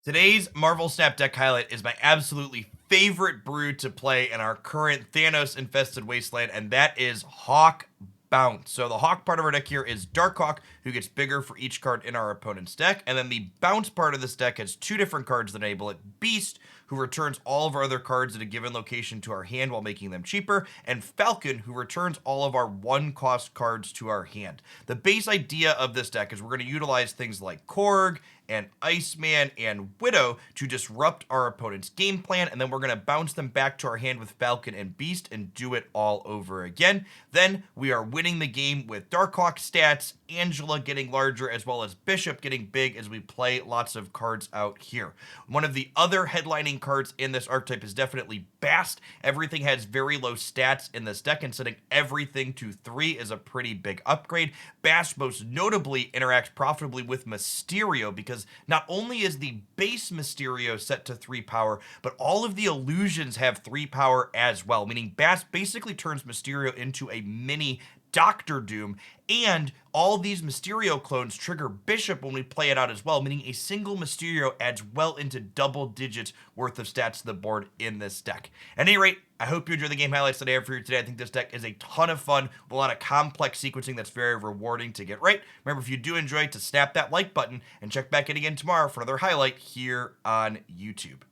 Today's Marvel Snap deck highlight is my absolutely favorite brew to play in our current Thanos infested wasteland, and that is Hawk Bounce. So the Hawk part of our deck here is Dark Hawk, who gets bigger for each card in our opponent's deck, and then the Bounce part of this deck has two different cards that enable it: Beast, who returns all of our other cards at a given location to our hand while making them cheaper, and Falcon, who returns all of our one-cost cards to our hand. The base idea of this deck is we're going to utilize things like Korg and Iceman and Widow to disrupt our opponent's game plan, and then we're going to bounce them back to our hand with Falcon and Beast and do it all over again. Then we are winning the game with Darkhawk stats, Angela getting larger, as well as Bishop getting big as we play lots of cards out here. One of the other headlining cards in this archetype is definitely Bast. Everything has very low stats in this deck, and setting everything to 3 is a pretty big upgrade. Bast most notably interacts profitably with Mysterio, because not only is the base Mysterio set to 3 power, but all of the illusions have 3 power as well, meaning Bast basically turns Mysterio into a mini Doctor Doom, and all these Mysterio clones trigger Bishop when we play it out as well, meaning a single Mysterio adds well into double digits worth of stats to the board in this deck. At any rate, I hope you enjoy the game highlights that I have for you today. I think this deck is a ton of fun with a lot of complex sequencing that's very rewarding to get right. Remember, if you do enjoy, to snap that like button and check back in again tomorrow for another highlight here on YouTube.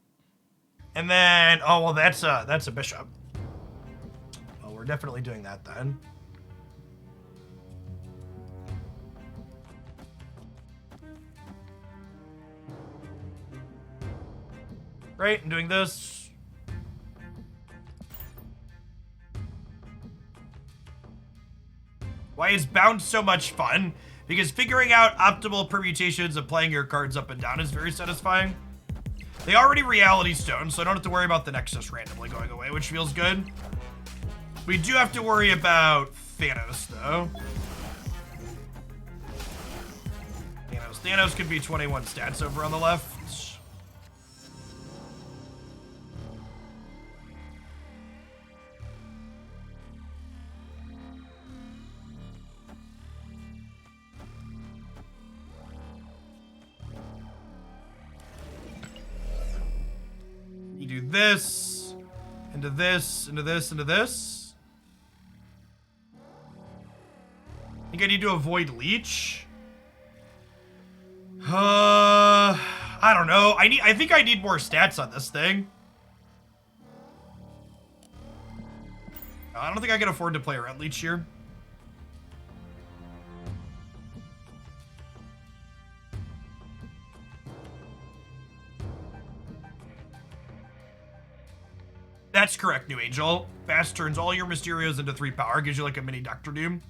And then, oh, well, that's a Bishop. Well, we're definitely doing that then. Great, I'm doing this. Why is Bounce so much fun? Because figuring out optimal permutations of playing your cards up and down is very satisfying. They already Reality Stone, so I don't have to worry about the Nexus randomly going away, which feels good. We do have to worry about Thanos, though. Thanos could be 21 stats over on the left. You do this, into this, into this, into this. I think I need to avoid Leech. I don't know. I think I need more stats on this thing. I don't think I can afford to play around Leech here. That's correct, New Angel. Fast turns all your Mysterios into 3 power, gives you like a mini Doctor Doom.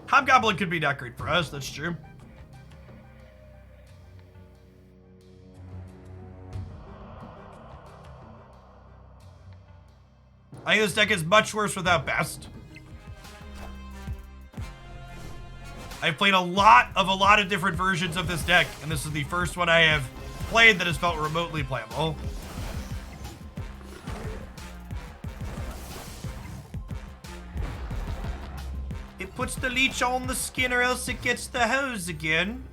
Hobgoblin could be not great for us, that's true. I think this deck is much worse without Bast. I've played a lot of different versions of this deck, and this is the first one I have played that has felt remotely playable. It puts the leech on the skin or else it gets the hose again.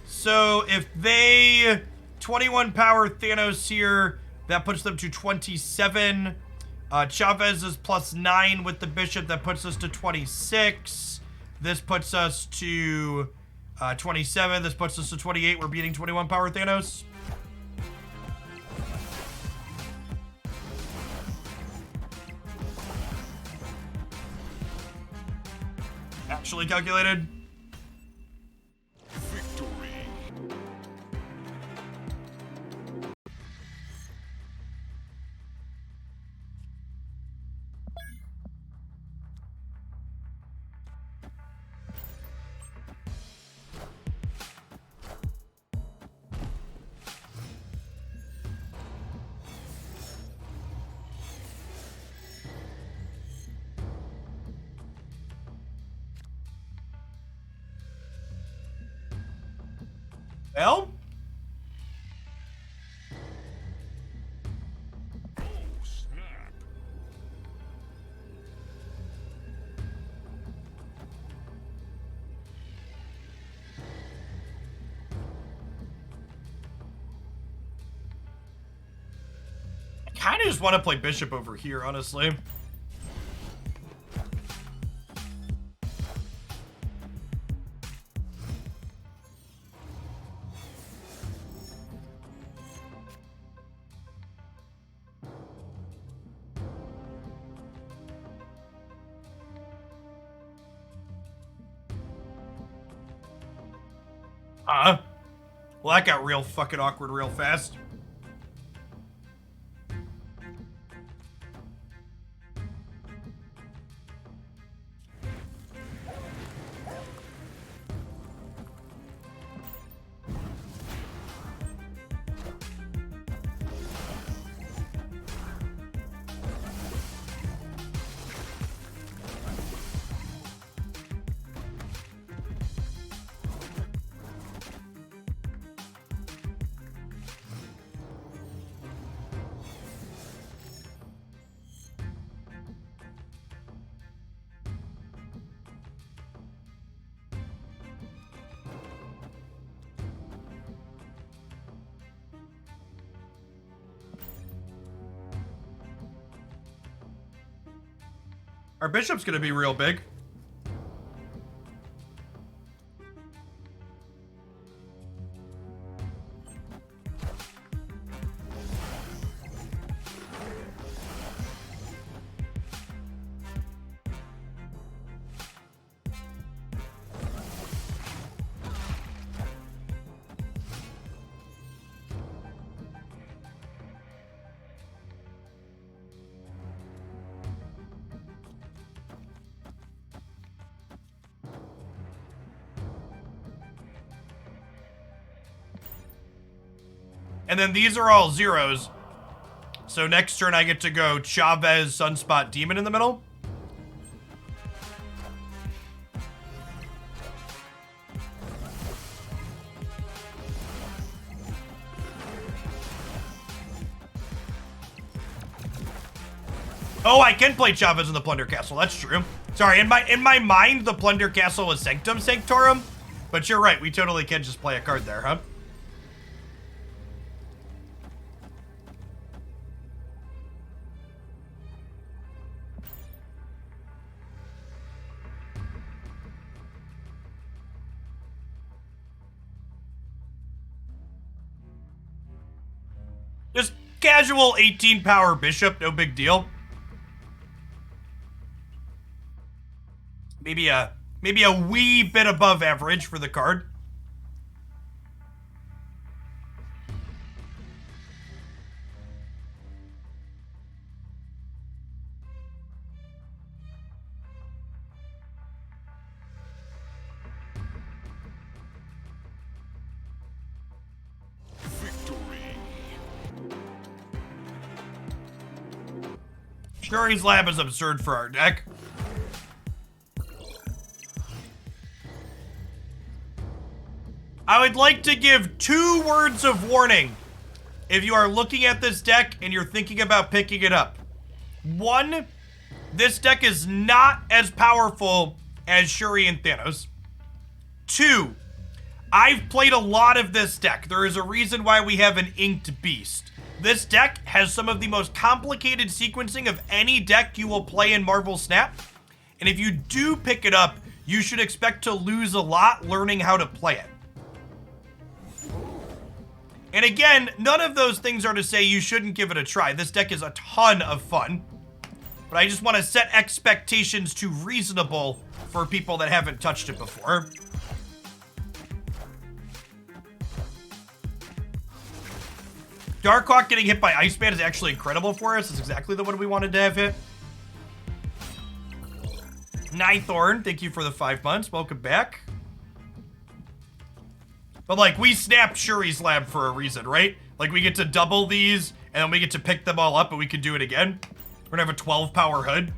So if they 21 power Thanos here, that puts them to 27. Chavez is +9 with the Bishop. That puts us to 26. This puts us to 27. This puts us to 28. We're beating 21 power Thanos. Actually calculated. Well, oh, snap. kind of just want to play bishop over here, honestly. Well, that got real fucking awkward real fast. Our bishop's gonna be real big. And then these are all zeros. So next turn I get to go Chavez, Sunspot, Demon in the middle. Oh, I can play Chavez in the Plunder Castle. That's true. Sorry, in my mind, the Plunder Castle was Sanctum Sanctorum. But you're right, we totally can just play a card there, huh? Just casual 18 power bishop, no big deal. Maybe a wee bit above average for the card. Shuri's Lab is absurd for our deck. I would like to give 2 words of warning if you are looking at this deck and you're thinking about picking it up. 1, this deck is not as powerful as Shuri and Thanos. 2, I've played a lot of this deck. There is a reason why we have an Inked Beast. This deck has some of the most complicated sequencing of any deck you will play in Marvel Snap. And if you do pick it up, you should expect to lose a lot learning how to play it. And again, none of those things are to say you shouldn't give it a try. This deck is a ton of fun. But I just want to set expectations to reasonable for people that haven't touched it before. Darkhawk getting hit by Iceman is actually incredible for us. It's exactly the one we wanted to have hit. Nithorn, thank you for the 5 months. Welcome back. But like, we snapped Shuri's Lab for a reason, right? Like, we get to double these, and then we get to pick them all up, and we can do it again. We're gonna have a 12 power hood.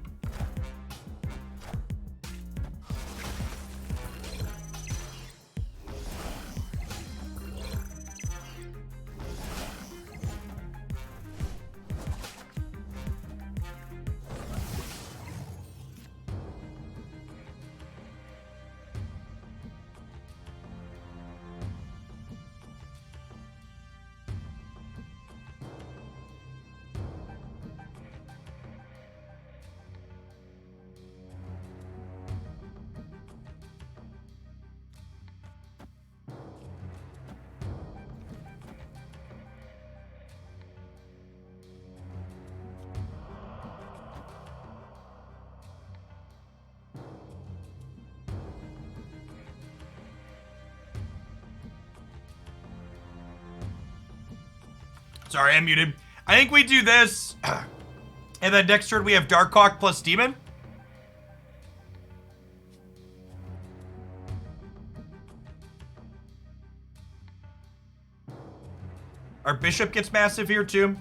Sorry, I'm muted. I think we do this, and then next turn we have Darkhawk plus Demon. Our Bishop gets massive here, too.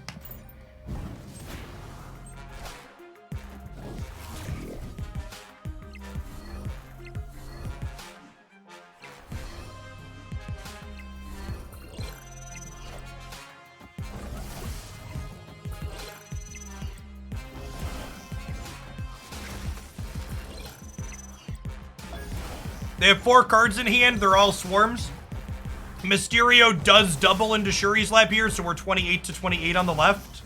They have 4 cards in hand. They're all swarms. Mysterio does double into Shuri's lap here, so we're 28 to 28 on the left.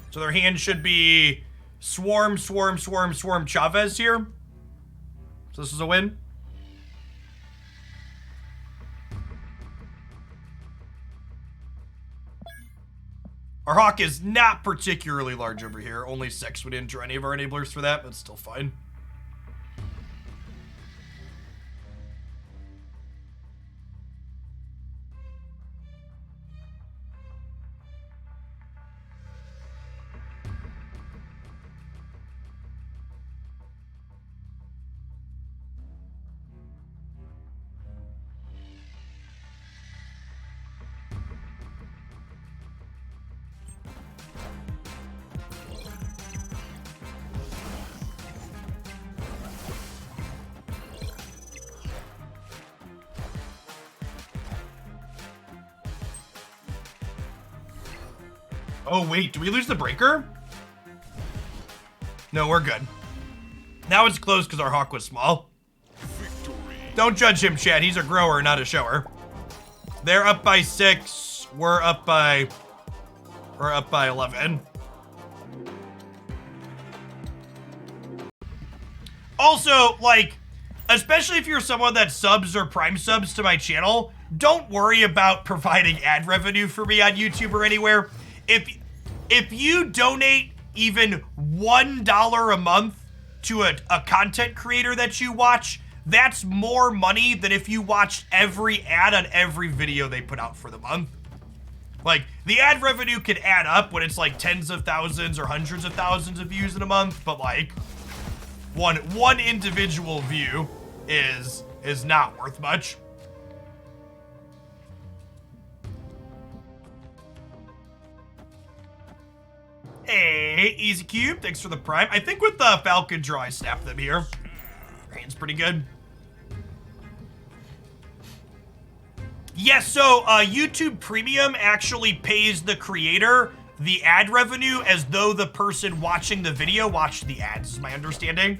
So their hand should be Swarm, Swarm, Swarm, Swarm Chavez here. So this is a win. Our Hawk is not particularly large over here. Only 6. We didn't draw any of our enablers for that, but it's still fine. Oh, wait, do we lose the breaker? No, we're good. Now it's close because our Hawk was small. Victory. Don't judge him, Chad. He's a grower, not a shower. They're up by 6. We're up by 11. Also, like, especially if you're someone that subs or prime subs to my channel, don't worry about providing ad revenue for me on YouTube or anywhere. If you donate even $1 a month to a content creator that you watch, that's more money than if you watched every ad on every video they put out for the month. Like, the ad revenue could add up when it's like tens of thousands or hundreds of thousands of views in a month, but like, one individual view is not worth much. Hey, Easy Cube, thanks for the prime. I think with the Falcon draw, I snapped them here. Hand's pretty good. Yes, so YouTube Premium actually pays the creator the ad revenue as though the person watching the video watched the ads, is my understanding.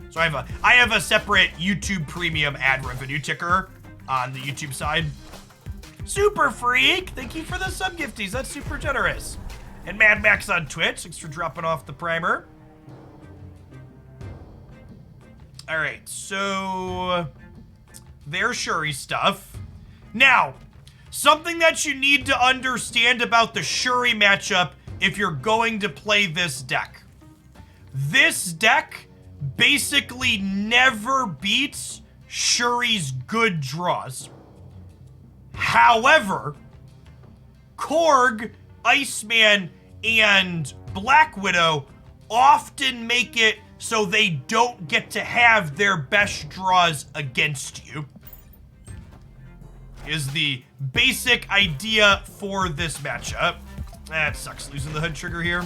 So I have a separate YouTube Premium ad revenue ticker on the YouTube side. Super Freak, thank you for the sub gifties. That's super generous. And Mad Max on Twitch, thanks for dropping off the primer. All right, so there's Shuri stuff. Now, something that you need to understand about the Shuri matchup if you're going to play this deck. This deck basically never beats Shuri's good draws. However, Korg, Iceman, and Black Widow often make it so they don't get to have their best draws against you. Is the basic idea for this matchup. That sucks, losing the HUD trigger here.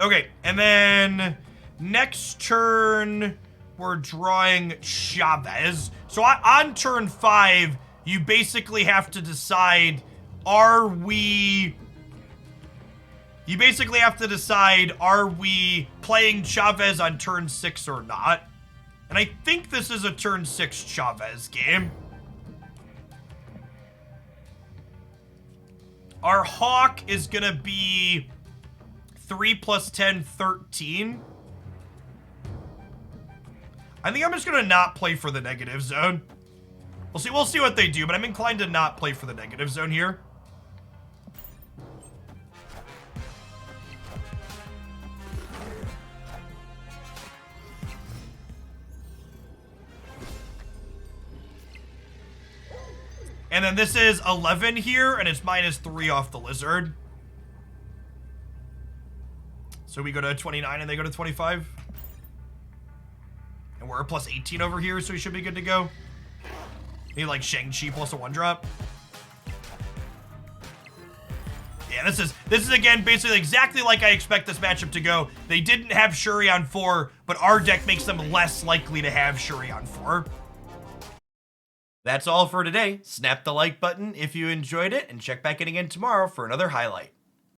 Okay, and then next turn, we're drawing Chavez. So on turn 5, you basically have to decide, are we playing Chavez on turn 6 or not? And I think this is a turn 6 Chavez game. Our Hawk is gonna be 3 plus 10, 13. I think I'm just gonna not play for the negative zone. We'll see what they do, but I'm inclined to not play for the negative zone here. And then this is 11 here, and it's -3 off the lizard. So we go to 29 and they go to 25. And we're a +18 over here, so we should be good to go. Maybe like Shang-Chi plus a 1-drop. Yeah, this is again basically exactly like I expect this matchup to go. They didn't have Shuri on 4, but our deck makes them less likely to have Shuri on 4. That's all for today. Snap the like button if you enjoyed it, and check back in again tomorrow for another highlight.